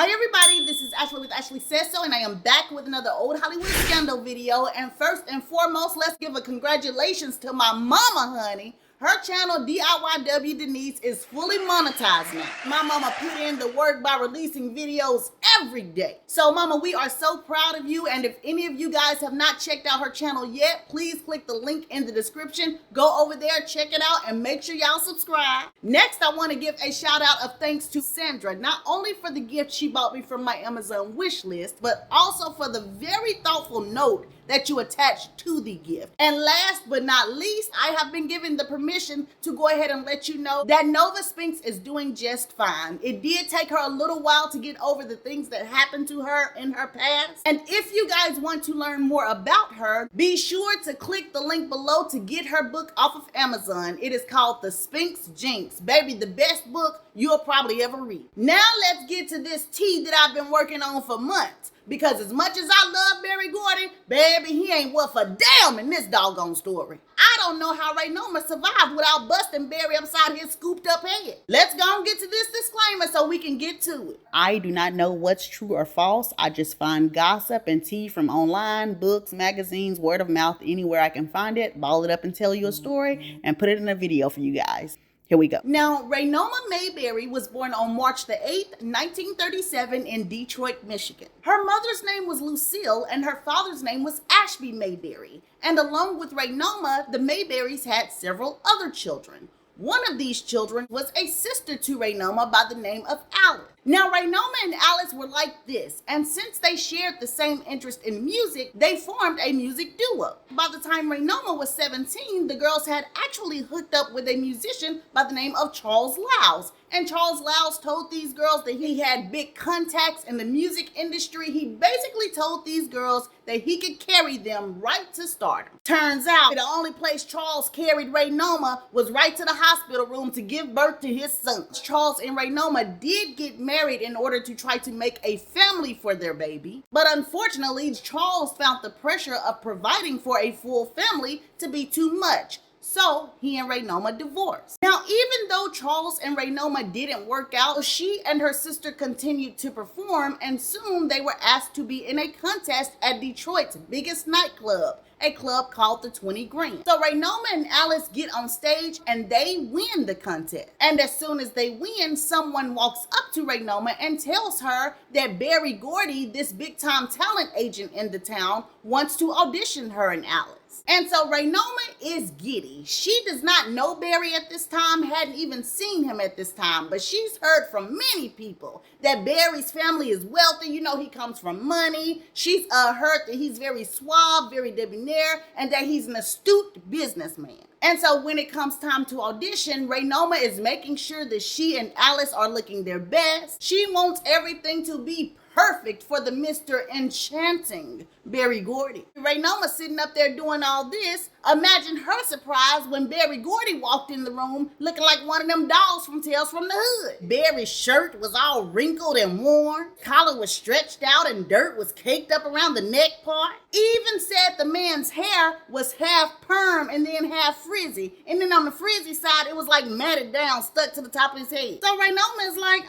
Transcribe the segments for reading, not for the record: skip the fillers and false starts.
Hi everybody, this is Ashley with Ashley Says So, and I am back with another old Hollywood scandal video. And first and foremost, let's give a congratulations to my mama, honey. Her channel, DIYW Denise, is fully monetized now. My mama put in the work by releasing videos every day. So mama, we are so proud of you. And if any of you guys have not checked out her channel yet, please click the link in the description. Go over there, check it out, and make sure y'all subscribe. Next, I want to give a shout out of thanks to Sandra, not only for the gift she bought me from my Amazon wish list, but also for the very thoughtful note that you attached to the gift. And last but not least, I have been given the permission to go ahead and let you know that Nova Spinks is doing just fine. It did take her a little while to get over the things that happened to her in her past. And if you guys want to learn more about her, be sure to click the link below to get her book off of Amazon. It is called The Spinks Jinx. Baby, the best book you'll probably ever read. Now let's get to this tea that I've been working on for months. Because as much as I love Barry Gordy, baby, he ain't worth a damn in this doggone story. I don't know how Raynoma survived without busting Barry upside his scooped up head. Let's go and get to this disclaimer so we can get to it. I do not know what's true or false. I just find gossip and tea from online, books, magazines, word of mouth, anywhere I can find it, ball it up and tell you a story, and put it in a video for you guys. Here we go. Now, Raynoma Mayberry was born on March the 8th, 1937 in Detroit, Michigan. Her mother's name was Lucille and her father's name was Ashby Mayberry. And along with Raynoma, the Mayberrys had several other children. One of these children was a sister to Raynoma by the name of Alice. Now, Raynoma and Alice were like this, and since they shared the same interest in music, they formed a music duo. By the time Raynoma was 17, the girls had actually hooked up with a musician by the name of Charles Lowes. And Charles Lowes told these girls that he had big contacts in the music industry. He basically told these girls that he could carry them right to stardom. Turns out, the only place Charles carried Raynoma was right to the hospital room to give birth to his sons. Charles and Raynoma did get married in order to try to make a family for their baby. But unfortunately, Charles found the pressure of providing for a full family to be too much. So he and Raynoma divorced. Now, even though Charles and Raynoma didn't work out, she and her sister continued to perform, and soon they were asked to be in a contest at Detroit's biggest nightclub, a club called the 20 Green. So Raynoma and Alice get on stage and they win the contest. And as soon as they win, someone walks up to Raynoma and tells her that Barry Gordy, this big time talent agent in the town, wants to audition her and Alice. And so Raynoma is giddy. She does not know Barry at this time, hadn't even seen him at this time, but she's heard from many people that Barry's family is wealthy. You know, he comes from money. She's heard that he's very suave, very debonair, and that he's an astute businessman. And so when it comes time to audition, Raynoma is making sure that she and Alice are looking their best. She wants everything to be perfect for the Mr. Enchanting Barry Gordy. Raynoma sitting up there doing all this. Imagine her surprise when Barry Gordy walked in the room looking like one of them dolls from Tales from the Hood. Barry's shirt was all wrinkled and worn. Collar was stretched out and dirt was caked up around the neck part. Even said the man's hair was half perm and then half frizzy. And then on the frizzy side, it was like matted down, stuck to the top of his head. So Raynoma is like,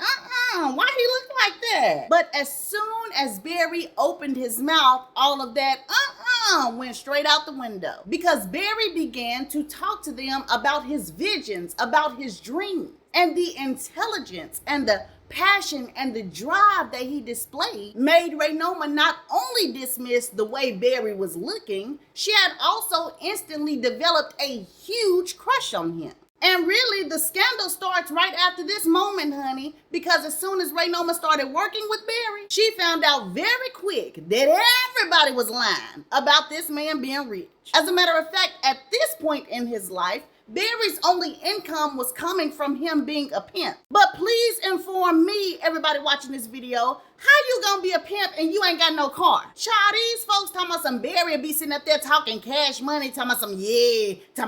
why he look like that? But as soon as Barry opened his mouth, all of that went straight out the window. Because Barry began to talk to them about his visions, about his dreams, and the intelligence and the passion and the drive that he displayed made Raynoma not only dismiss the way Barry was looking, she had also instantly developed a huge crush on him. And really, the scandal starts right after this moment, honey, because as soon as Raynoma started working with Barry, she found out very quick that everybody was lying about this man being rich. As a matter of fact, at this point in his life, Barry's only income was coming from him being a pimp. But please inform me, everybody watching this video, how you gonna be a pimp and you ain't got no car? Child, these folks talking about some Barry be sitting up there talking cash money, talking about some,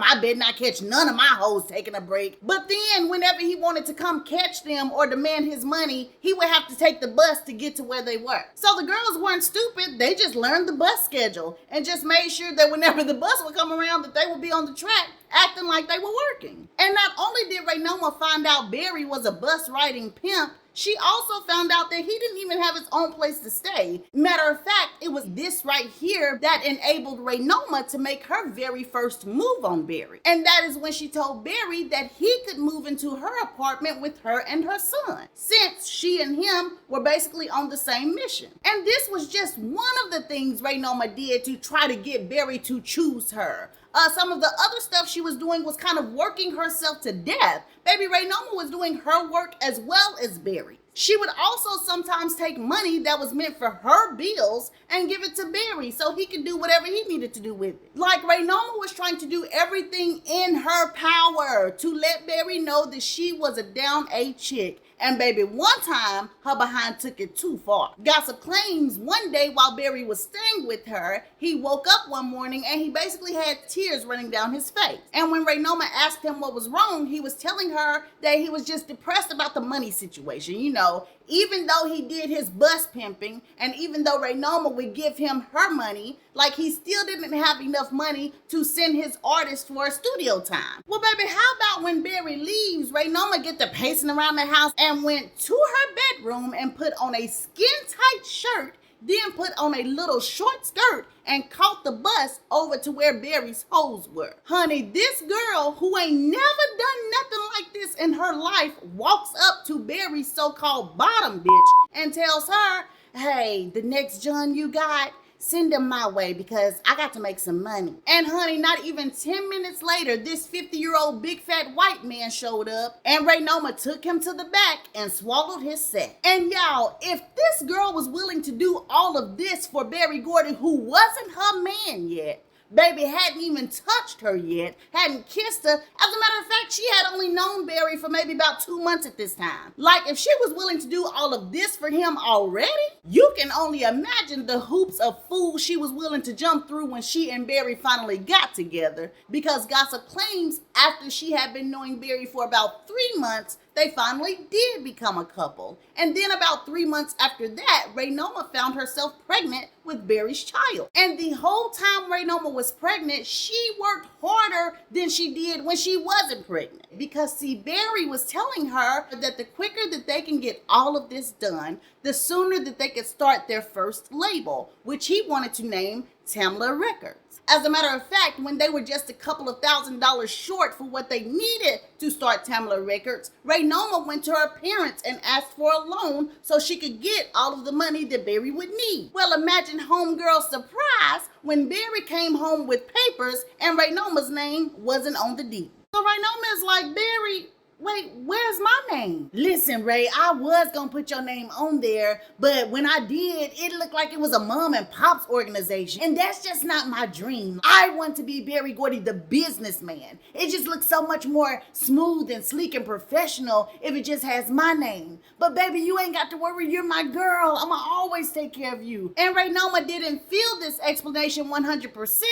I bet not catch none of my hoes taking a break. But then whenever he wanted to come catch them or demand his money, he would have to take the bus to get to where they were. So the girls weren't stupid, they just learned the bus schedule and just made sure that whenever the bus would come around that they would be on the track acting like they were working. And not only did Raynoma find out Barry was a bus riding pimp, She also found out that he didn't even have his own place to stay. Matter of fact, it was this right here that enabled Raynoma to make her very first move on Barry. And that is when she told Barry that he could move into her apartment with her and her son, since she and him were basically on the same mission. And this was just one of the things Raynoma did to try to get Barry to choose her. Some of the other stuff she was doing was kind of working herself to death. Baby Raynoma was doing her work as well as Barry. She would also sometimes take money that was meant for her bills and give it to Barry so he could do whatever he needed to do with it. Like, Raynoma was trying to do everything in her power to let Barry know that she was a down A chick. And baby, one time, her behind took it too far. Gossip claims one day while Barry was staying with her, he woke up one morning and he basically had tears running down his face. And when Raynoma asked him what was wrong, he was telling her that he was just depressed about the money situation. You know, even though he did his bus pimping, and even though Raynoma would give him her money, like, he still didn't have enough money to send his artist for a studio time. Well, baby, how about when Barry leaves, Raynoma get to pacing around the house and went to her bedroom and put on a skin-tight shirt, then put on a little short skirt and caught the bus over to where Barry's hoes were. Honey, this girl who ain't never done nothing like this in her life walks up to Barry's so-called bottom bitch and tells her, hey, the next John you got, send him my way because I got to make some money. And honey, not even 10 minutes later, this 50-year-old big fat white man showed up and Raynoma took him to the back and swallowed his sack. And y'all, if this girl was willing to do all of this for Berry Gordy, who wasn't her man yet, baby hadn't even touched her yet, hadn't kissed her. As a matter of fact, she had only known Barry for maybe about 2 months at this time. Like, if she was willing to do all of this for him already, you can only imagine the hoops of fools she was willing to jump through when she and Barry finally got together. Because gossip claims after she had been knowing Barry for about 3 months, they finally did become a couple. And then about 3 months after that, Raynoma found herself pregnant with Barry's child. And the whole time Raynoma was pregnant, she worked harder than she did when she wasn't pregnant. Because see, Barry was telling her that the quicker that they can get all of this done, the sooner that they could start their first label, which he wanted to name Tamla Records. As a matter of fact, when they were just a couple of $1,000s short for what they needed to start Tamla Records, Raynoma went to her parents and asked for a loan so she could get all of the money that Barry would need. Well, imagine homegirl's surprise when Barry came home with papers and Raynoma's name wasn't on the deed. So Raynoma is like, Barry, wait, where's my name? Listen, Ray, I was gonna put your name on there, but when I did, it looked like it was a mom and pop's organization, and that's just not my dream. I want to be Berry Gordy, the businessman. It just looks so much more smooth and sleek and professional if it just has my name. But baby, you ain't got to worry, you're my girl. I'ma always take care of you. And Raynoma didn't feel this explanation 100%,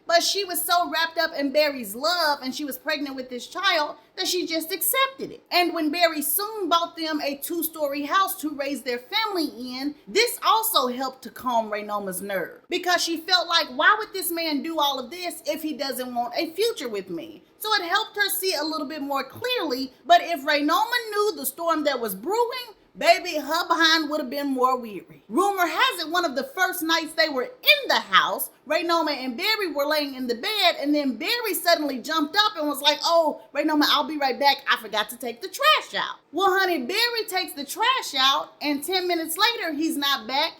but she was so wrapped up in Barry's love and she was pregnant with this child that she just accepted it. And when Barry soon bought them a 2-story house to raise their family in, this also helped to calm Raynoma's nerve. Because she felt like, why would this man do all of this if he doesn't want a future with me? So it helped her see a little bit more clearly, but if Raynoma knew the storm that was brewing, baby, her behind would have been more weary. Rumor has it one of the first nights they were in the house, Raynoma and Barry were laying in the bed, and then Barry suddenly jumped up and was like, oh, Raynoma, I'll be right back. I forgot to take the trash out. Well, honey, Barry takes the trash out, and 10 minutes later, he's not back.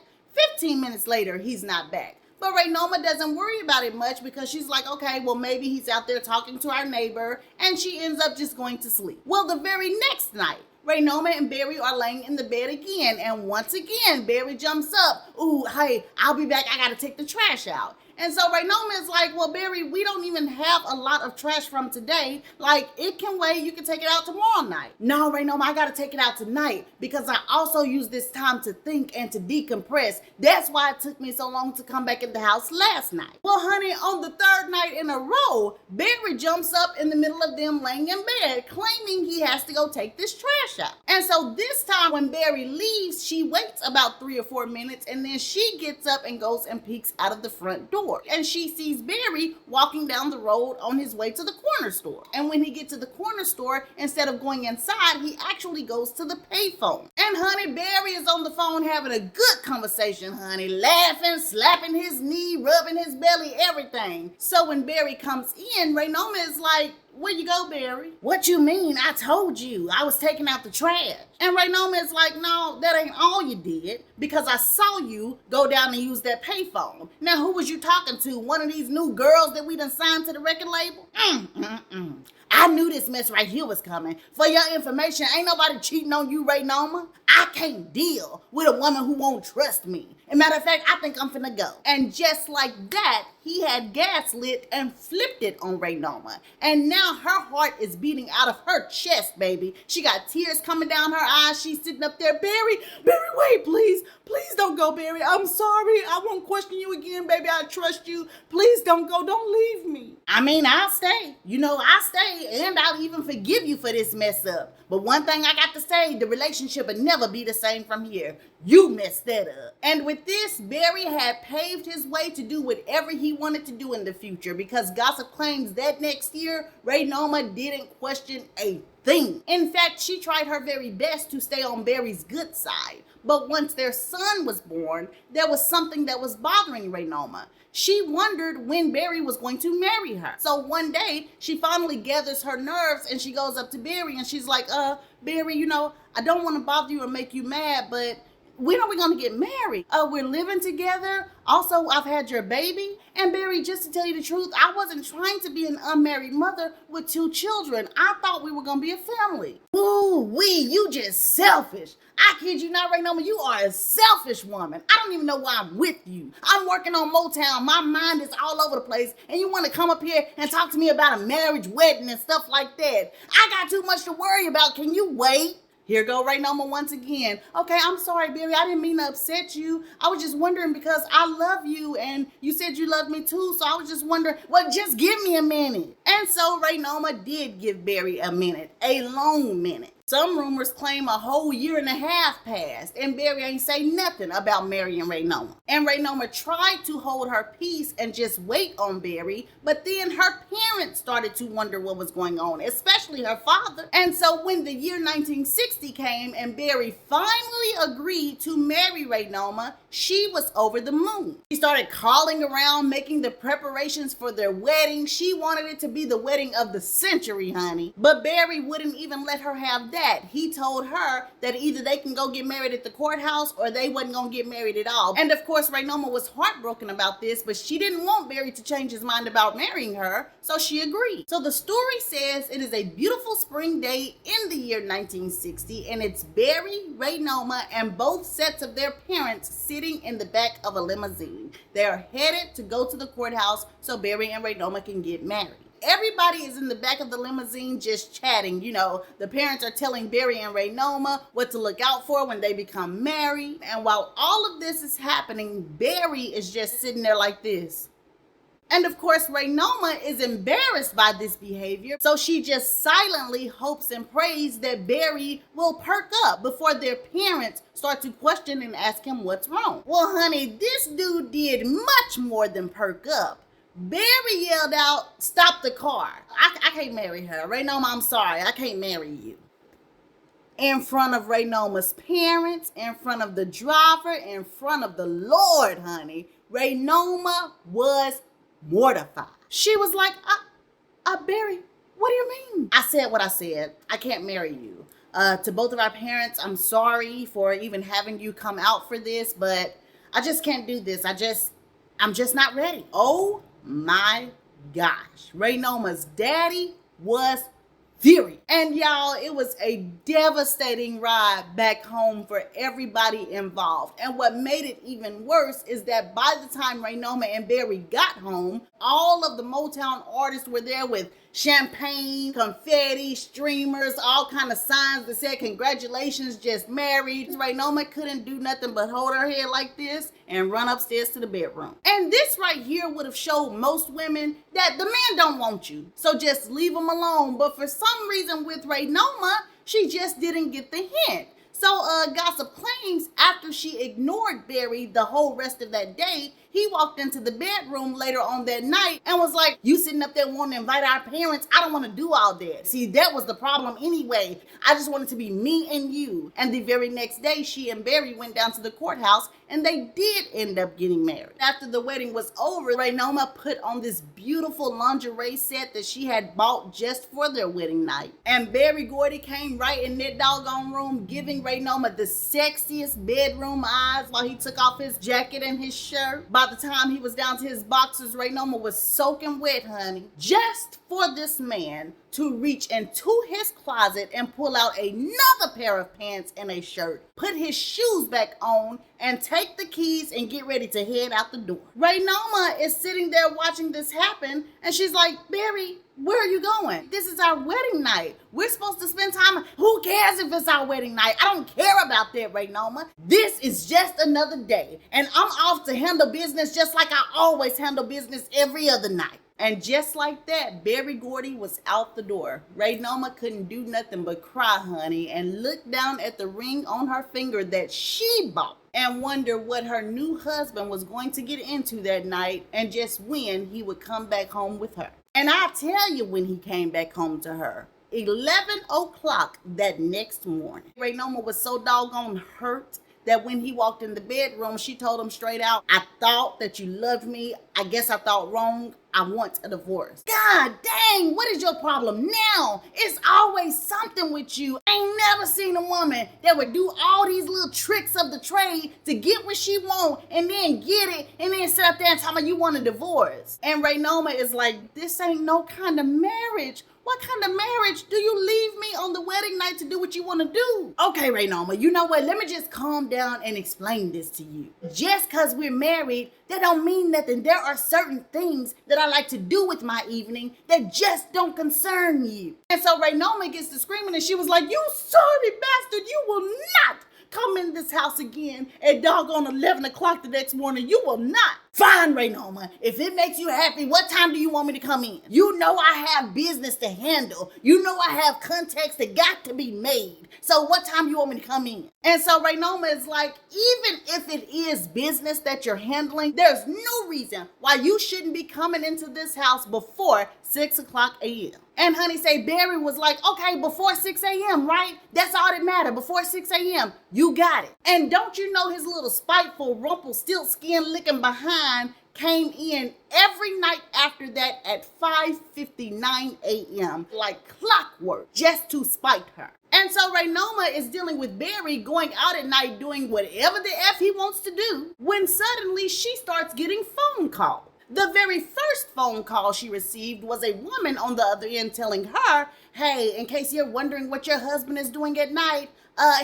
15 minutes later, he's not back. But Raynoma doesn't worry about it much because she's like, okay, well, maybe he's out there talking to our neighbor, and she ends up just going to sleep. Well, the very next night, Raynoma and Barry are laying in the bed again, and once again, Barry jumps up. Ooh, hey, I'll be back. I gotta take the trash out. And so Raynoma is like, well, Barry, we don't even have a lot of trash from today. Like, it can wait. You can take it out tomorrow night. No, Raynoma, I got to take it out tonight because I also use this time to think and to decompress. That's why it took me so long to come back in the house last night. Well, honey, on the third night in a row, Barry jumps up in the middle of them laying in bed, claiming he has to go take this trash out. And so this time when Barry leaves, she waits about 3 or 4 minutes, and then she gets up and goes and peeks out of the front door. store. And she sees Barry walking down the road on his way to the corner store. And when he gets to the corner store, instead of going inside, he actually goes to the payphone. And honey, Barry is on the phone having a good conversation, honey, laughing, slapping his knee, rubbing his belly, everything. So when Barry comes in, Raynoma is like, "Where you go, Barry?" "What you mean? I told you. I was taking out the trash." And Raynoma is like, "No, that ain't all you did, because I saw you go down and use that payphone. Now, who was you talking to? One of these new girls that we done signed to the record label?" I knew this mess right here was coming. For your information, ain't nobody cheating on you, Raynoma. I can't deal with a woman who won't trust me. As a matter of fact, I think I'm finna go. And just like that, he had gaslit and flipped it on Raynoma. And now her heart is beating out of her chest, baby. She got tears coming down her eyes. She's sitting up there, "Barry, wait, please. Please don't go, Barry. I'm sorry. I won't question you again, baby. I trust you. Please don't go. Don't leave me." "I mean, I'll stay. I'll stay, and I'll even forgive you for this mess up. But one thing I got to say, the relationship will never be the same from here. You messed that up." And with this, Barry had paved his way to do whatever he wanted to do in the future, because gossip claims that next year, Raynoma didn't question a thing. In fact, she tried her very best to stay on Barry's good side. But once their son was born, there was something that was bothering Raynoma. She wondered when Barry was going to marry her. So one day, she finally gathers her nerves and she goes up to Barry and she's like, "Barry, I don't want to bother you or make you mad, but when are we going to get married? We're living together. Also, I've had your baby." And Barry, just to tell you the truth, I wasn't trying to be an unmarried mother with 2 children. I thought we were going to be a family. Ooh-wee, you just selfish. I kid you not, Raynoma, you are a selfish woman. I don't even know why I'm with you. I'm working on MOTOWN. My mind is all over the place. And you want to come up here and talk to me about a marriage, wedding, and stuff like that. I got too much to worry about. Can you wait? Here go Raynoma once again. "Okay, I'm sorry, Barry. I didn't mean to upset you. I was just wondering because I love you and you said you loved me too. So I was just wondering, well, just give me a minute." And so Raynoma did give Barry a minute, a long minute. Some rumors claim a whole 1.5 years passed, and Barry ain't say nothing about marrying Raynoma. And Raynoma tried to hold her peace and just wait on Barry, but then her parents started to wonder what was going on, especially her father. And so when the year 1960 came and Barry finally agreed to marry Raynoma, she was over the moon. She started calling around, making the preparations for their wedding. She wanted it to be the wedding of the century, honey. But Barry wouldn't even let her have that. He told her that either they can go get married at the courthouse or they wasn't gonna get married at all. And of course, Raynoma was heartbroken about this, but she didn't want Barry to change his mind about marrying her, so she agreed. So the story says it is a beautiful spring day in the year 1960, and it's Barry, Raynoma, and both sets of their parents sitting in the back of a limousine. They are headed to go to the courthouse so Barry and Raynoma can get married. Everybody is in the back of the limousine just chatting. The parents are telling Barry and Raynoma what to look out for when they become married. And while all of this is happening, Barry is just sitting there like this. And of course, Raynoma is embarrassed by this behavior, so she just silently hopes and prays that Barry will perk up before their parents start to question and ask him what's wrong. Well, honey, this dude did much more than perk up. Barry yelled out, "Stop the car. I can't marry her. Raynoma, I'm sorry. I can't marry you." In front of Raynoma's parents, in front of the driver, in front of the Lord, honey, Raynoma was mortified. She was like, Barry, what do you mean?" "I said what I said. I can't marry you. To both of our parents, I'm sorry for even having you come out for this, but I just can't do this. I'm just not ready." Oh my gosh. Raynoma's daddy was furious. And y'all, it was a devastating ride back home for everybody involved. And what made it even worse is that by the time Raynoma and Barry got home, all of the MOTOWN artists were there with champagne, confetti, streamers, all kind of signs that said, "Congratulations, just married." Raynoma couldn't do nothing but hold her head like this and run upstairs to the bedroom. And this right here would have showed most women that the man don't want you, so just leave him alone. But for some reason with Raynoma, she just didn't get the hint. So gossip claims after she ignored Barry the whole rest of that day, he walked into the bedroom later on that night and was like, you sitting up there wanting to invite our parents? I don't want to do all that. See, that was the problem anyway. I just wanted to be me and you. And the very next day, she and Barry went down to the courthouse and they did end up getting married. After the wedding was over, Raynoma put on this beautiful lingerie set that she had bought just for their wedding night. And Barry Gordy came right in that doggone room giving Raynoma the sexiest bedroom eyes while he took off his jacket and his shirt. By the time he was down to his boxers, Raynoma was soaking wet, honey. Just for this man to reach into his closet and pull out another pair of pants and a shirt, put his shoes back on, and take the keys and get ready to head out the door. Raynoma is sitting there watching this happen, and she's like, Barry, where are you going? This is our wedding night. We're supposed to spend time. Who cares if it's our wedding night? I don't care about that, Raynoma. This is just another day, and I'm off to handle business just like I always handle business every other night. And just like that, Barry Gordy was out the door. Raynoma couldn't do nothing but cry, honey, and look down at the ring on her finger that she bought and wonder what her new husband was going to get into that night and just when he would come back home with her. And I'll tell you when he came back home to her. 11 o'clock that next morning. Raynoma was so doggone hurt that when he walked in the bedroom, she told him straight out, I thought that you loved me. I guess I thought wrong. I want a divorce. God dang, what is your problem now? It's always something with you. I ain't never seen a woman that would do all these little tricks of the trade to get what she want and then get it and then sit up there and tell me you want a divorce. And Raynoma is like, this ain't no kind of marriage. What kind of marriage do you leave me on the wedding night to do what you want to do? Okay, Raynoma, you know what? Let me just calm down and explain this to you. Just because we're married, that don't mean nothing. There are certain things that I like to do with my evening that just don't concern you. And so Raynoma gets to screaming and she was like, you sorry bastard, you will not come in this house again at doggone 11 o'clock the next morning. You will not. Fine, Raynoma. If it makes you happy, what time do you want me to come in? You know I have business to handle. You know I have contacts that got to be made. So what time do you want me to come in? And so Raynoma is like, even if it is business that you're handling, there's no reason why you shouldn't be coming into this house before 6 o'clock a.m. And honey say Barry was like, okay, before 6 a.m., right? That's all that matters. Before 6 a.m., you got it. And don't you know his little spiteful Rumpelstiltskin licking behind came in every night after that at 5:59 a.m. like clockwork just to spite her. And so Raynoma is dealing with Barry going out at night doing whatever the F he wants to do when suddenly she starts getting phone calls. The very first phone call she received was a woman on the other end telling her, hey, in case you're wondering what your husband is doing at night,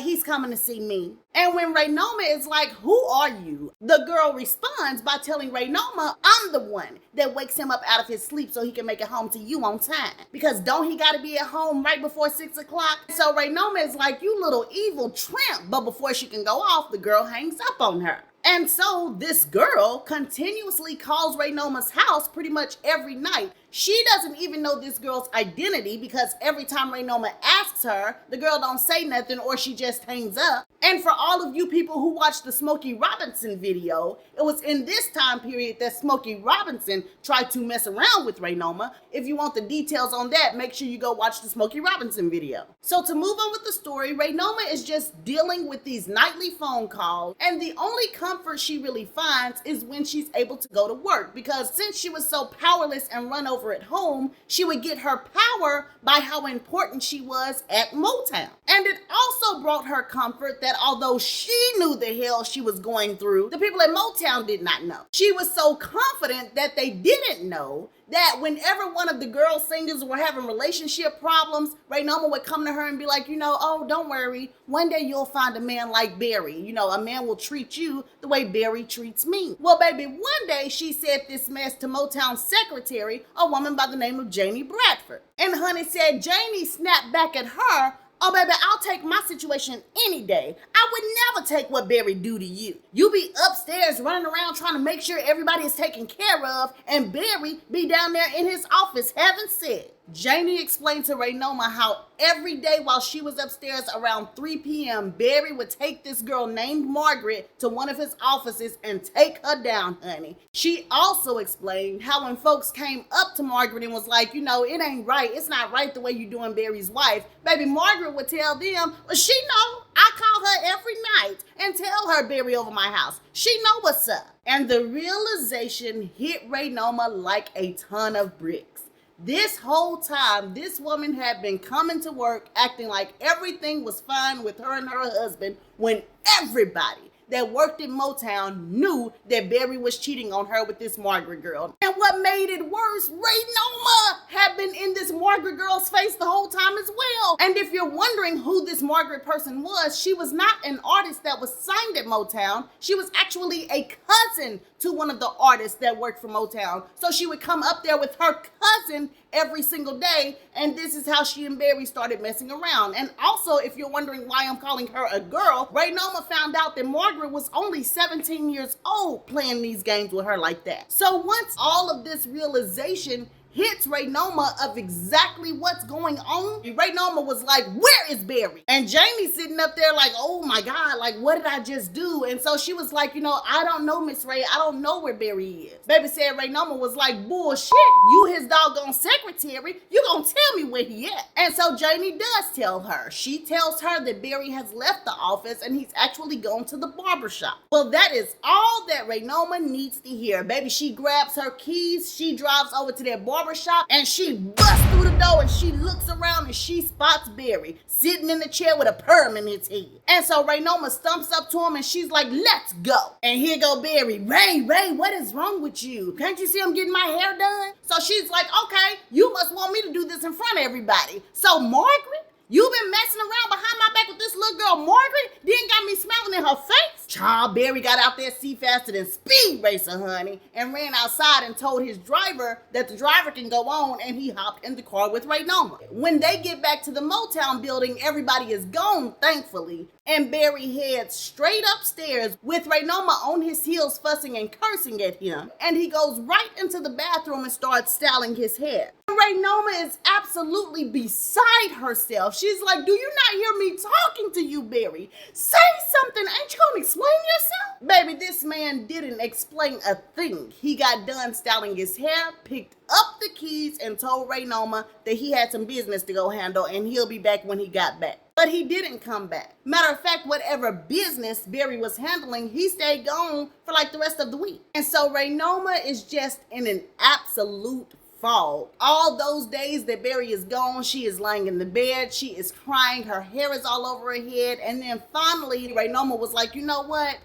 he's coming to see me. And when Raynoma is like, who are you? The girl responds by telling Raynoma, I'm the one that wakes him up out of his sleep so he can make it home to you on time. Because don't he got to be at home right before 6 o'clock? So Raynoma is like, you little evil tramp. But before she can go off, the girl hangs up on her. And so this girl continuously calls Raynoma's house pretty much every night. She doesn't even know this girl's identity because every time Raynoma asks her, the girl don't say nothing or she just hangs up. And for all of you people who watched the Smokey Robinson video, it was in this time period that Smokey Robinson tried to mess around with Raynoma. If you want the details on that, make sure you go watch the Smokey Robinson video. So to move on with the story, Raynoma is just dealing with these nightly phone calls, and the only comfort she really finds is when she's able to go to work, because since she was so powerless and run over at home, she would get her power by how important she was at MOTOWN. And it also brought her comfort that although she knew the hell she was going through, the people at MOTOWN did not know. She was so confident that they didn't know that whenever one of the girl singers were having relationship problems, Raynoma would come to her and be like, oh, don't worry. One day you'll find a man like Barry. A man will treat you the way Barry treats me. Well, baby, one day she said this mess to MOTOWN's secretary, a woman by the name of Janie Bradford. And honey said Janie snapped back at her, oh, baby, I'll take my situation any day. I would never take what Barry do to you. You be upstairs running around trying to make sure everybody is taken care of, and Barry be down there in his office having sex. Janie explained to Raynoma how every day while she was upstairs around 3 p.m., Barry would take this girl named Margaret to one of his offices and take her down, honey. She also explained how when folks came up to Margaret and was like, you know, it ain't right, it's not right the way you doing Barry's wife, baby Margaret would tell them, well, she know, I call her every night and tell her Barry over my house. She know what's up. And the realization hit Raynoma like a ton of bricks. This whole time, this woman had been coming to work acting like everything was fine with her and her husband when everybody that worked in MOTOWN knew that Barry was cheating on her with this Margaret girl. And what made it worse, Raynoma had been in this Margaret girl's face the whole time as well. And if you're wondering who this Margaret person was, she was not an artist that was signed at MOTOWN. She was actually a cousin to one of the artists that worked for MOTOWN. So she would come up there with her cousin every single day, and this is how she and Barry started messing around. And also, if you're wondering why I'm calling her a girl, Raynoma found out that Margaret was only 17 years old playing these games with her like that. So once all of this realization hits Raynoma of exactly what's going on, Raynoma was like, where is Barry? And Jamie sitting up there like, oh my God, like what did I just do? And so she was like, you know, I don't know, Miss Ray, I don't know where Barry is. Baby said Raynoma was like, bullshit, you his doggone secretary, you gonna tell me where he at. And so Jamie does tell her. She tells her that Barry has left the office and he's actually gone to the barbershop. Well, that is all that Raynoma needs to hear. Baby, she grabs her keys, she drives over to that barbershop, and she busts through the door and she looks around and she spots Barry sitting in the chair with a perm in his head. And so Raynoma stumps up to him and she's like, let's go. And here go Barry. Ray, what is wrong with you? Can't you see I'm getting my hair done? So she's like, okay, you must want me to do this in front of everybody. So Margaret, you been messing around behind my back with this little girl, Margaret? Then got me smiling in her face? Child, Barry got out there see faster than Speed Racer, honey, and ran outside and told his driver that the driver can go on, and he hopped in the car with Raynoma. When they get back to the MOTOWN building, everybody is gone, thankfully, and Barry heads straight upstairs with Raynoma on his heels fussing and cursing at him, and he goes right into the bathroom and starts styling his hair. Raynoma is absolutely beside herself. She's like, do you not hear me talking to you, Barry? Say something. Ain't you gonna explain yourself? Baby, this man didn't explain a thing. He got done styling his hair, picked up the keys, and told Raynoma that he had some business to go handle and he'll be back when he got back. But he didn't come back. Matter of fact, whatever business Barry was handling, he stayed gone for like the rest of the week. And so Raynoma is just in an absolute fog. All those days that Barry is gone, she is laying in the bed, she is crying, her hair is all over her head, and then finally Raynoma was like, you know what?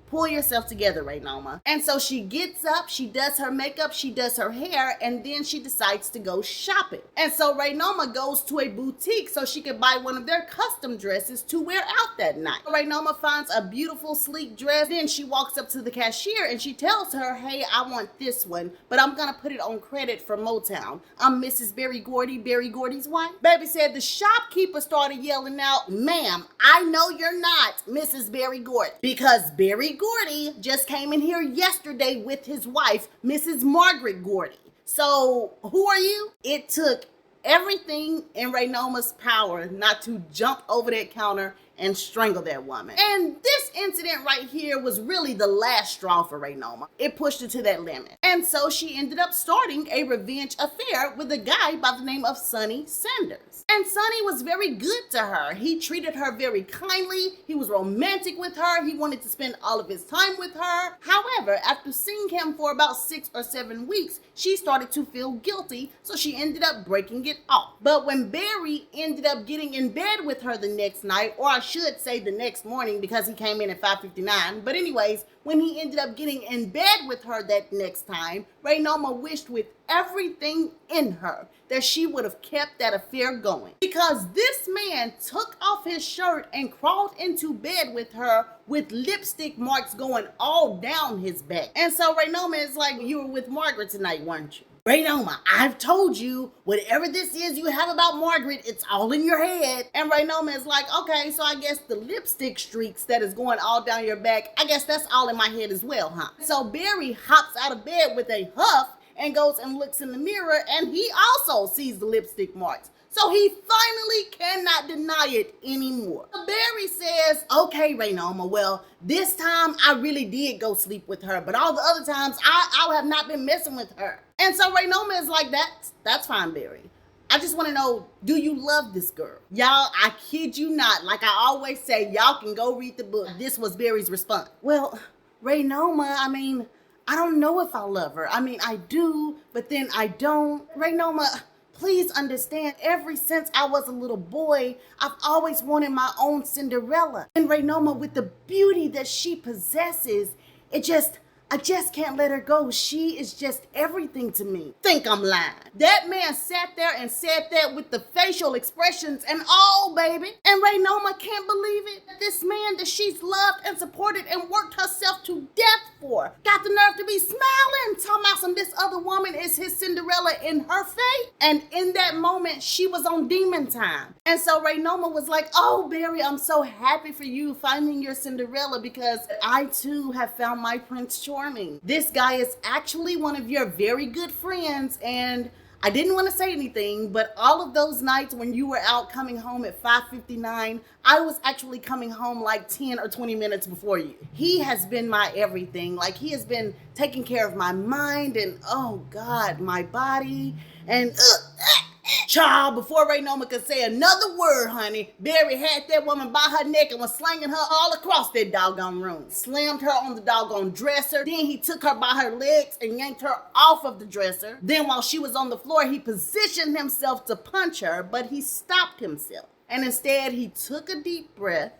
Pull yourself together, Raynoma. And so she gets up, she does her makeup, she does her hair, and then she decides to go shopping. And so Raynoma goes to a boutique so she could buy one of their custom dresses to wear out that night. Raynoma finds a beautiful, sleek dress. Then she walks up to the cashier and she tells her, hey, I want this one, but I'm gonna put it on credit for MOTOWN. I'm Mrs. Barry Gordy, Barry Gordy's wife. Baby said the shopkeeper started yelling out, ma'am, I know you're not Mrs. Barry Gordy, because Barry Gordy just came in here yesterday with his wife, Mrs. Margaret Gordy. So who are you? It took everything in Raynoma's power not to jump over that counter and strangle that woman. And this incident right here was really the last straw for Raynoma. It pushed her to that limit. And so she ended up starting a revenge affair with a guy by the name of Sonny Sanders. And Sonny was very good to her. He treated her very kindly. He was romantic with her. He wanted to spend all of his time with her. However, after seeing him for about 6 or 7 weeks, she started to feel guilty, so she ended up breaking it off. But when Barry ended up getting in bed with her the next night, or I should say the next morning because he came in at 5:59, but anyways, when he ended up getting in bed with her that next time, Raynoma wished with everything in her that she would have kept that affair going, because this man took off his shirt and crawled into bed with her with lipstick marks going all down his back. And so Raynoma is like, you were with Margaret tonight, weren't you? Raynoma, I've told you, whatever this is you have about Margaret, it's all in your head. And Raynoma is like, okay, so I guess the lipstick streaks that is going all down your back, I guess that's all in my head as well, huh? So Barry hops out of bed with a huff and goes and looks in the mirror, and he also sees the lipstick marks. So he finally cannot deny it anymore. Barry says, okay, Raynoma, well, this time I really did go sleep with her, but all the other times I have not been messing with her. And so Raynoma is like, that's fine, Barry. I just want to know, do you love this girl? Y'all, I kid you not. Like I always say, y'all can go read the book. This was Barry's response. Well, Raynoma, I mean, I don't know if I love her. I mean, I do, but then I don't. Raynoma, please understand, ever since I was a little boy, I've always wanted my own Cinderella. And Raynoma, with the beauty that she possesses, I just can't let her go. She is just everything to me. Think I'm lying. That man sat there and said that with the facial expressions and all, baby. And Raynoma can't believe it. This man that she's loved and supported and worked herself to death for got the nerve to be smiling, talking about this other woman is his Cinderella in her fate. And in that moment, she was on demon time. And so Raynoma was like, oh, Barry, I'm so happy for you finding your Cinderella because I too have found my Prince Charming. This guy is actually one of your very good friends, and I didn't want to say anything, but all of those nights when you were out coming home at 5:59, I was actually coming home like 10 or 20 minutes before you. He has been my everything. Like, he has been taking care of my mind and, oh God, my body. And child, before Raynoma could say another word, honey, Barry had that woman by her neck and was slanging her all across that doggone room. Slammed her on the doggone dresser. Then he took her by her legs and yanked her off of the dresser. Then while she was on the floor, he positioned himself to punch her, but he stopped himself. And instead, he took a deep breath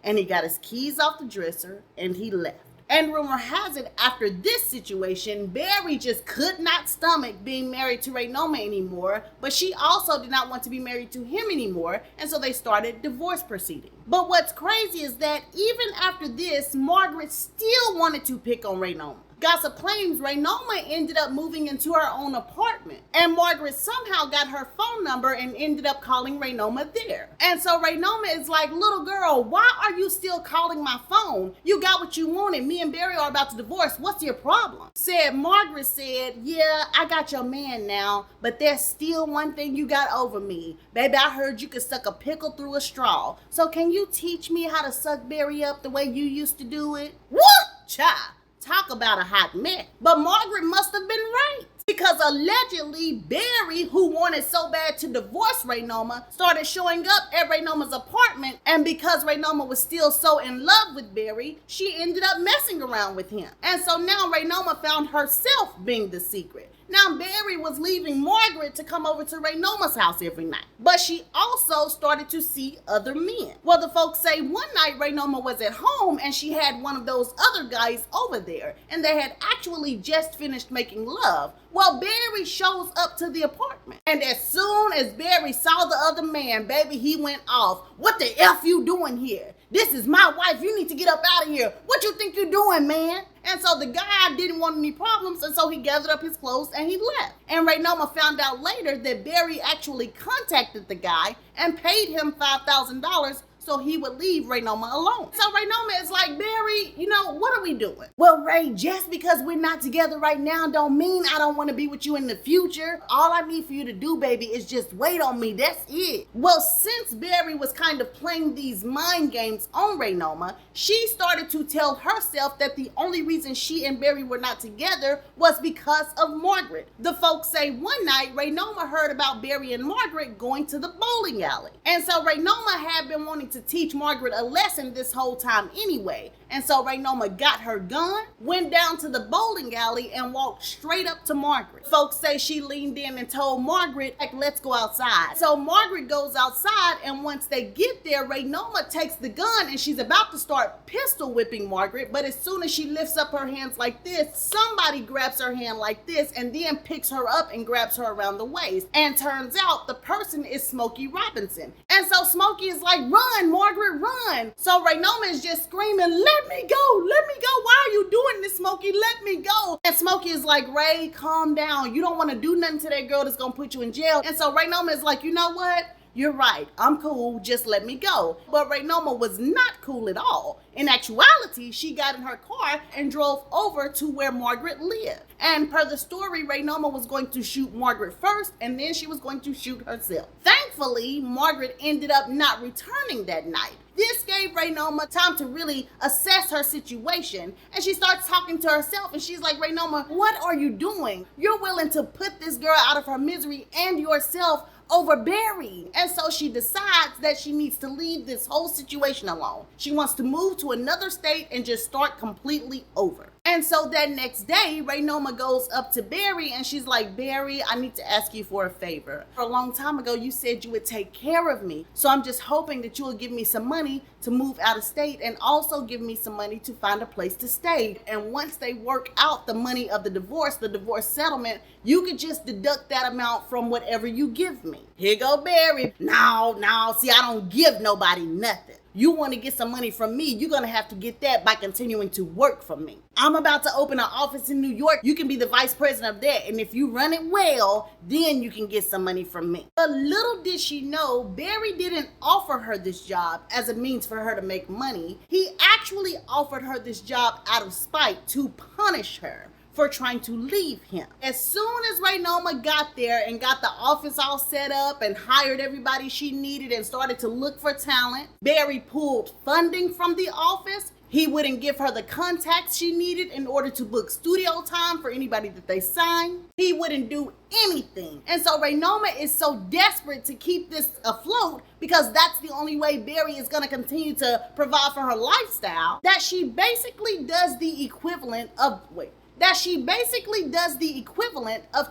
and he got his keys off the dresser and he left. And rumor has it, after this situation, Barry just could not stomach being married to Raynoma anymore, but she also did not want to be married to him anymore, and so they started divorce proceedings. But what's crazy is that even after this, Margaret still wanted to pick on Raynoma. Gossip claims Raynoma ended up moving into her own apartment, and Margaret somehow got her phone number and ended up calling Raynoma there. And so Raynoma is like, little girl, why are you still calling my phone? You got what you wanted. Me and Barry are about to divorce. What's your problem? Margaret said, yeah, I got your man now, but there's still one thing you got over me. Baby, I heard you could suck a pickle through a straw. So can you teach me how to suck Barry up the way you used to do it? What? Child. Talk about a hot mess. But Margaret must have been right. Because allegedly, Barry, who wanted so bad to divorce Raynoma, started showing up at Raynoma's apartment. And because Raynoma was still so in love with Barry, she ended up messing around with him. And so now Raynoma found herself being the secret. Now, Barry was leaving Margaret to come over to Raynoma's house every night. But she also started to see other men. Well, the folks say one night Raynoma was at home and she had one of those other guys over there. And they had actually just finished making love. Well, Barry shows up to the apartment. And as soon as Barry saw the other man, baby, he went off. What the F you doing here? This is my wife. You need to get up out of here. What you think you're doing, man? And so the guy didn't want any problems, and so he gathered up his clothes and he left. And Raynoma found out later that Barry actually contacted the guy and paid him $5,000 so he would leave Raynoma alone. So Raynoma is like, Barry, what are we doing? Well, Ray, just because we're not together right now don't mean I don't want to be with you in the future. All I need for you to do, baby, is just wait on me. That's it. Well, since Barry was kind of playing these mind games on Raynoma, she started to tell herself that the only reason she and Barry were not together was because of Margaret. The folks say one night Raynoma heard about Barry and Margaret going to the bowling alley. And so Raynoma had been wanting to teach Margaret a lesson this whole time anyway. And so Raynoma got her gun, went down to the bowling alley, and walked straight up to Margaret. Folks say she leaned in and told Margaret, like, let's go outside. So Margaret goes outside, and once they get there, Raynoma takes the gun and she's about to start pistol whipping Margaret, but as soon as she lifts up her hands like this, somebody grabs her hand like this and then picks her up and grabs her around the waist. And turns out the person is Smokey Robinson. And so Smokey is like, run, Margaret, run. So Raynoma is just screaming, let me go, let me go. Why are you doing this, Smokey? Let me go. And Smokey is like, Ray, calm down. You don't want to do nothing to that girl that's going to put you in jail. And so Raynoma is like, you know what? You're right, I'm cool, just let me go. But Raynoma was not cool at all. In actuality, she got in her car and drove over to where Margaret lived. And per the story, Raynoma was going to shoot Margaret first, and then she was going to shoot herself. Thankfully, Margaret ended up not returning that night. This gave Raynoma time to really assess her situation, and she starts talking to herself, and she's like, Raynoma, what are you doing? You're willing to put this girl out of her misery and yourself over Barry. And so she decides that she needs to leave this whole situation alone. She wants to move to another state and just start completely over. And so that next day, Raynoma goes up to Barry and she's like, Barry, I need to ask you for a favor. A long time ago, you said you would take care of me. So I'm just hoping that you will give me some money to move out of state and also give me some money to find a place to stay. And once they work out the money of the divorce settlement, you could just deduct that amount from whatever you give me. Here go Barry. No, see, I don't give nobody nothing. You want to get some money from me, you're going to have to get that by continuing to work for me. I'm about to open an office in New York. You can be the vice president of that. And if you run it well, then you can get some money from me. But little did she know, Barry didn't offer her this job as a means for her to make money. He actually offered her this job out of spite to punish her for trying to leave him. As soon as Raynoma got there and got the office all set up and hired everybody she needed and started to look for talent, Barry pulled funding from the office. He wouldn't give her the contacts she needed in order to book studio time for anybody that they signed. He wouldn't do anything. And so Raynoma is so desperate to keep this afloat because that's the only way Barry is going to continue to provide for her lifestyle, that she basically does the equivalent of,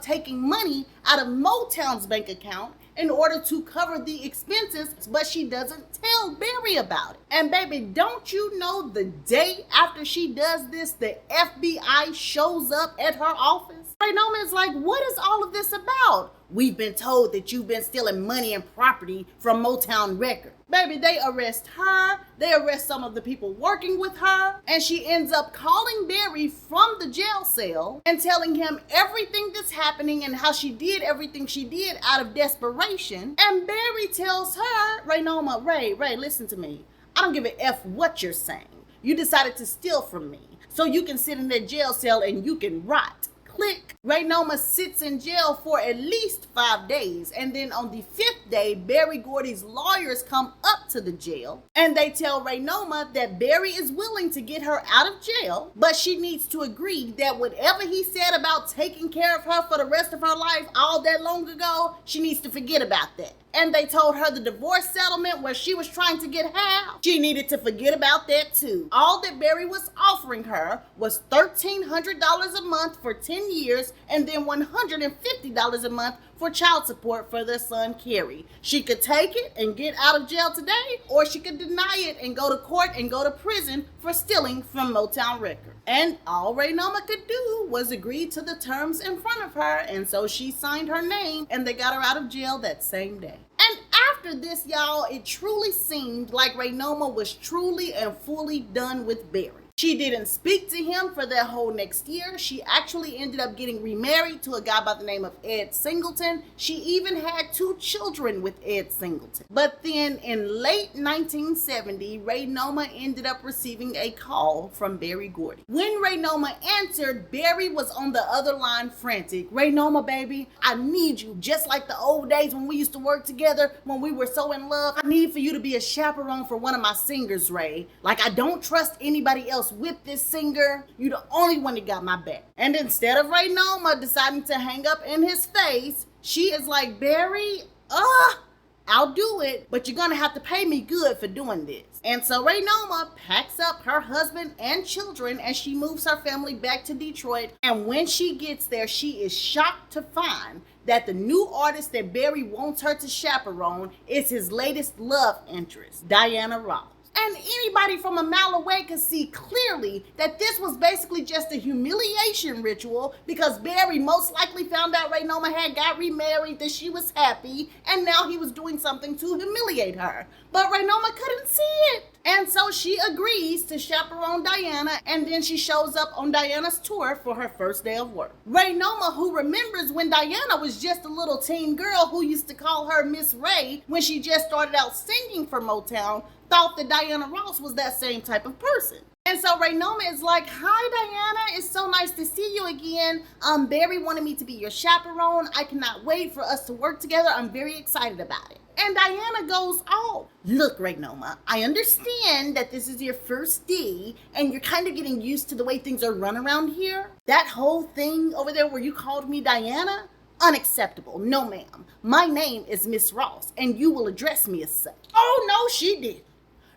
taking money out of MOTOWN's bank account in order to cover the expenses, but she doesn't tell Barry about it. And baby, don't you know the day after she does this, the FBI shows up at her office? Raynoma is like, what is all of this about? We've been told that you've been stealing money and property from MOTOWN Records. Baby, they arrest her, they arrest some of the people working with her, and she ends up calling Barry from the jail cell and telling him everything that's happening and how she did everything she did out of desperation. And Barry tells her, Raynoma, Ray, listen to me. I don't give a F what you're saying. You decided to steal from me, so you can sit in that jail cell and you can rot. Click. Raynoma sits in jail for at least 5 days, and then on the 5th day, Barry Gordy's lawyers come up to the jail and they tell Raynoma that Barry is willing to get her out of jail, but she needs to agree that whatever he said about taking care of her for the rest of her life all that long ago, she needs to forget about that. And they told her the divorce settlement where she was trying to get half, she needed to forget about that too. All that Barry was offering her was $1,300 a month for 10 years and then $150 a month for child support for their son, Carrie. She could take it and get out of jail today, or she could deny it and go to court and go to prison for stealing from MOTOWN Records. And all Raynoma could do was agree to the terms in front of her, and so she signed her name and they got her out of jail that same day. And after this, y'all, it truly seemed like Raynoma was truly and fully done with Barry. She didn't speak to him for that whole next year. She actually ended up getting remarried to a guy by the name of Ed Singleton. She even had 2 children with Ed Singleton. But then in late 1970, Raynoma ended up receiving a call from Barry Gordy. When Raynoma answered, Barry was on the other line frantic. Raynoma, baby, I need you, just like the old days when we used to work together, when we were so in love. I need for you to be a chaperone for one of my singers, Ray. Like, I don't trust anybody else with this singer. You the only one that got my back. And instead of Raynoma deciding to hang up in his face, she is like, Barry, I'll do it, but you're gonna have to pay me good for doing this. And so Raynoma packs up her husband and children and she moves her family back to Detroit. And when she gets there, she is shocked to find that the new artist that Barry wants her to chaperone is his latest love interest, Diana Ross. And anybody from a mile away could see clearly that this was basically just a humiliation ritual, because Barry most likely found out Raynoma had got remarried, that she was happy, and now he was doing something to humiliate her. But Raynoma couldn't see it. And so she agrees to chaperone Diana, and then she shows up on Diana's tour for her first day of work. Raynoma, who remembers when Diana was just a little teen girl who used to call her Miss Ray when she just started out singing for Motown, thought that Diana Ross was that same type of person. And so Raynoma is like, "Hi Diana, it's so nice to see you again. Barry wanted me to be your chaperone. I cannot wait for us to work together. I'm very excited about it." And Diana goes, "Oh, look Raynoma, I understand that this is your first day and you're kind of getting used to the way things are run around here. That whole thing over there where you called me Diana, unacceptable. No ma'am, my name is Miss Ross and you will address me as such." Oh no, she did.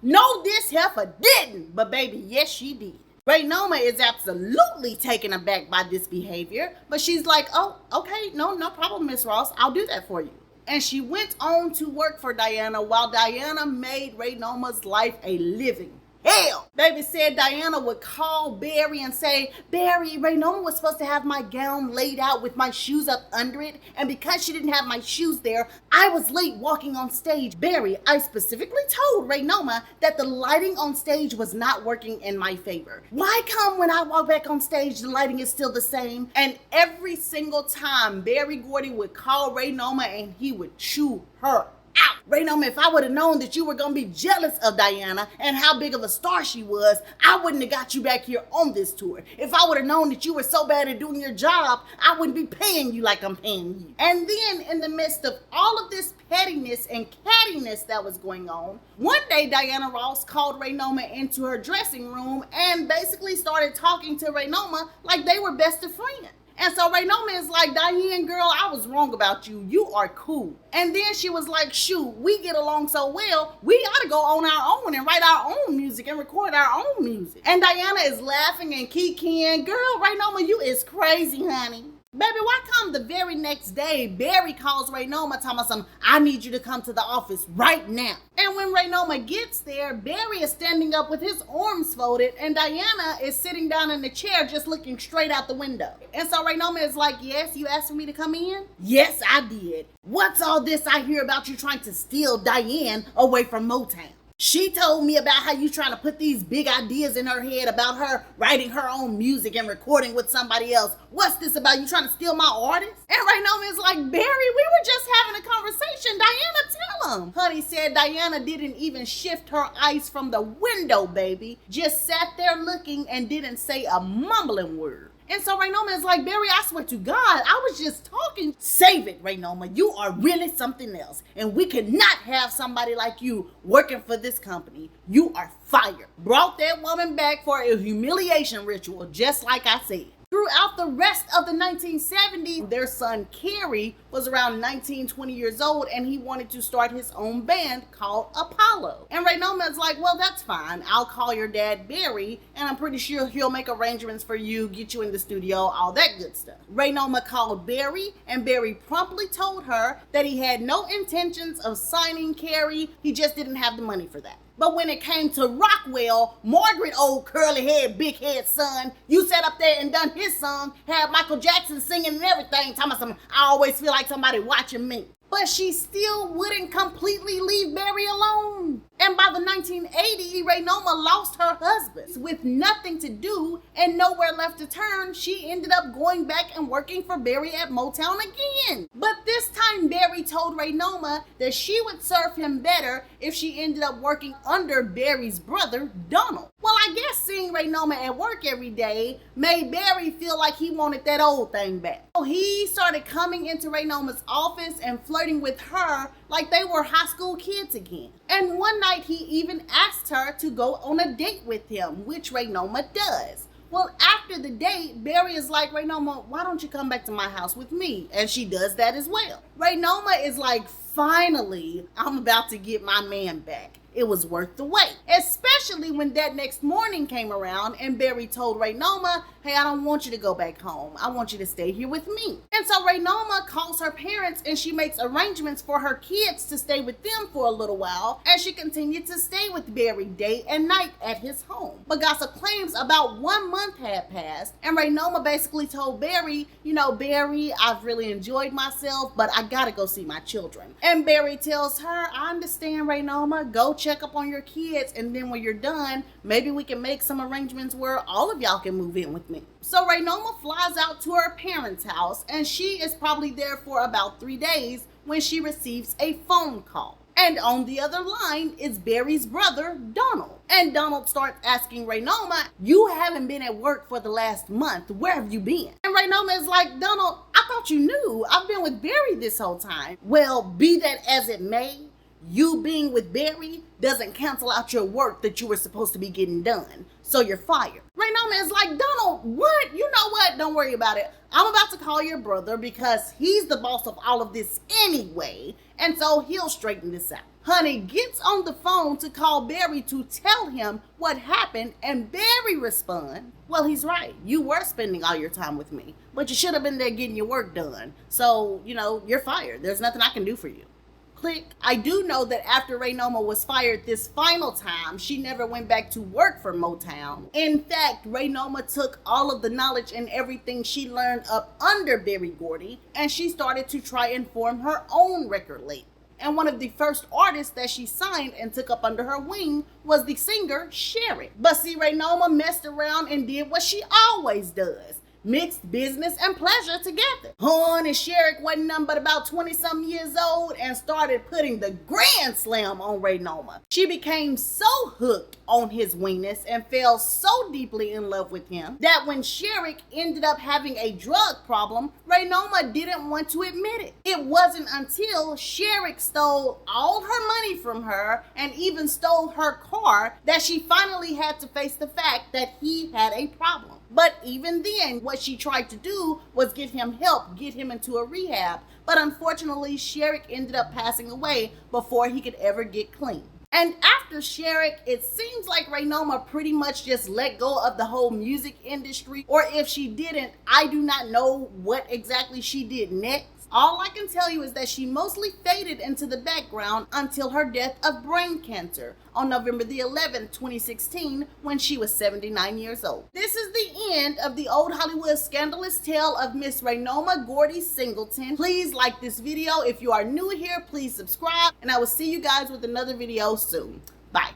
No, this heifer didn't, but baby, yes, she did. Raynoma is absolutely taken aback by this behavior, but she's like, "Oh, okay, no problem, Miss Ross. I'll do that for you." And she went on to work for Diana while Diana made Raynoma's life a living hell. Baby said Diana would call Barry and say, "Barry, Raynoma was supposed to have my gown laid out with my shoes up under it, and because she didn't have my shoes there, I was late walking on stage. Barry, I specifically told Raynoma that the lighting on stage was not working in my favor. Why come when I walk back on stage, the lighting is still the same?" And every single time, Barry Gordy would call Raynoma and he would chew her out. "Raynoma, if I would have known that you were going to be jealous of Diana and how big of a star she was, I wouldn't have got you back here on this tour. If I would have known that you were so bad at doing your job, I wouldn't be paying you like I'm paying you." And then in the midst of all of this pettiness and cattiness that was going on, one day Diana Ross called Raynoma into her dressing room and basically started talking to Raynoma like they were best of friends. And so Raynoma is like, "Diane, girl, I was wrong about you. You are cool." And then she was like, "Shoot, we get along so well, we ought to go on our own and write our own music and record our own music." And Diana is laughing and kikiing. "Girl, Raynoma, you is crazy, honey." Baby, why come the very next day, Barry calls Raynoma telling us, "I need you to come to the office right now." And when Raynoma gets there, Barry is standing up with his arms folded and Diana is sitting down in the chair just looking straight out the window. And so Raynoma is like, "Yes, you asked for me to come in?" "Yes, I did. What's all this I hear about you trying to steal Diane away from Motown? She told me about how you trying to put these big ideas in her head about her writing her own music and recording with somebody else. What's this about? You trying to steal my artist?" And Raynoma is like, "Barry, we were just having a conversation. Diana, tell him." Honey said Diana didn't even shift her eyes from the window, baby. Just sat there looking and didn't say a mumbling word. And so Raynoma is like, "Barry, I swear to God, I was just talking." "Save it, Raynoma. You are really something else. And we cannot have somebody like you working for this company. You are fired." Brought that woman back for a humiliation ritual, just like I said. Throughout the rest of the 1970s, their son Kerry was around 19, 20 years old, and he wanted to start his own band called Apollo. And Raynoma is like, "Well, that's fine. I'll call your dad Barry, and I'm pretty sure he'll make arrangements for you, get you in the studio, all that good stuff." Raynoma called Barry, and Barry promptly told her that he had no intentions of signing Kerry. He just didn't have the money for that. But when it came to Rockwell, Margaret, old curly head, big head son, you sat up there and done his song, had Michael Jackson singing and everything, talking about some, "I always feel like somebody watching me." But she still wouldn't completely leave Barry alone. And by the 1980s, Raynoma lost her husband. With nothing to do and nowhere left to turn, she ended up going back and working for Barry at Motown again. But this time Barry told Raynoma that she would serve him better if she ended up working under Barry's brother, Donald. Well, I guess seeing Raynoma at work every day made Barry feel like he wanted that old thing back. So he started coming into Raynoma's office and flirting with her like they were high school kids again. And one night he even asked her to go on a date with him, which Raynoma does. Well, after the date, Barry is like, "Raynoma, why don't you come back to my house with me?" And she does that as well. Raynoma is like, "Finally, I'm about to get my man back." It was worth the wait, especially when that next morning came around and Barry told Raynoma, "Hey, I don't want you to go back home. I want you to stay here with me." And so Raynoma calls her parents and she makes arrangements for her kids to stay with them for a little while as she continued to stay with Barry day and night at his home. But gossip claims about 1 month had passed and Raynoma basically told Barry, "Barry, I've really enjoyed myself, but I gotta go see my children." And Barry tells her, "I understand, Raynoma, go check up on your kids, and then when you're done, maybe we can make some arrangements where all of y'all can move in with me. So Raynoma flies out to her parents' house, and she is probably there for about 3 days when she receives a phone call. And on the other line is Barry's brother, Donald. And Donald starts asking Raynoma, you haven't been at work for the last month. Where have you been? And Raynoma is like, Donald, I thought you knew. I've been with Barry this whole time. Well, be that as it may, you being with Barry doesn't cancel out your work that you were supposed to be getting done. So you're fired. Raynoma is like, Donald, what? You know what? Don't worry about it. I'm about to call your brother because he's the boss of all of this anyway. And so he'll straighten this out. Honey gets on the phone to call Barry to tell him what happened, and Barry responds, well, he's right. You were spending all your time with me, but you should have been there getting your work done. So, you're fired. There's nothing I can do for you. Click. I do know that after Raynoma was fired this final time, she never went back to work for MOTOWN. In fact, Raynoma took all of the knowledge and everything she learned up under Berry Gordy, and she started to try and form her own record label. And one of the first artists that she signed and took up under her wing was the singer Chileee. But see, Raynoma messed around and did what she always does. Mixed business and pleasure together. Horn and Chileee wasn't nothing but about 20-something years old and started putting the grand slam on Raynoma. She became so hooked on his weenus and fell so deeply in love with him that when Chileee ended up having a drug problem, Raynoma didn't want to admit it. It wasn't until Chileee stole all her money from her and even stole her car that she finally had to face the fact that he had a problem. But even then, what she tried to do was get him help, get him into a rehab. But unfortunately, Chileee ended up passing away before he could ever get clean. And after Chileee, it seems like Raynoma pretty much just let go of the whole music industry. Or if she didn't, I do not know what exactly she did next. All I can tell you is that she mostly faded into the background until her death of brain cancer on November the 11th, 2016, when she was 79 years old. This is the end of the old Hollywood scandalous tale of Miss Raynoma Gordy Singleton. Please like this video. If you are new here, please subscribe, and I will see you guys with another video soon. Bye.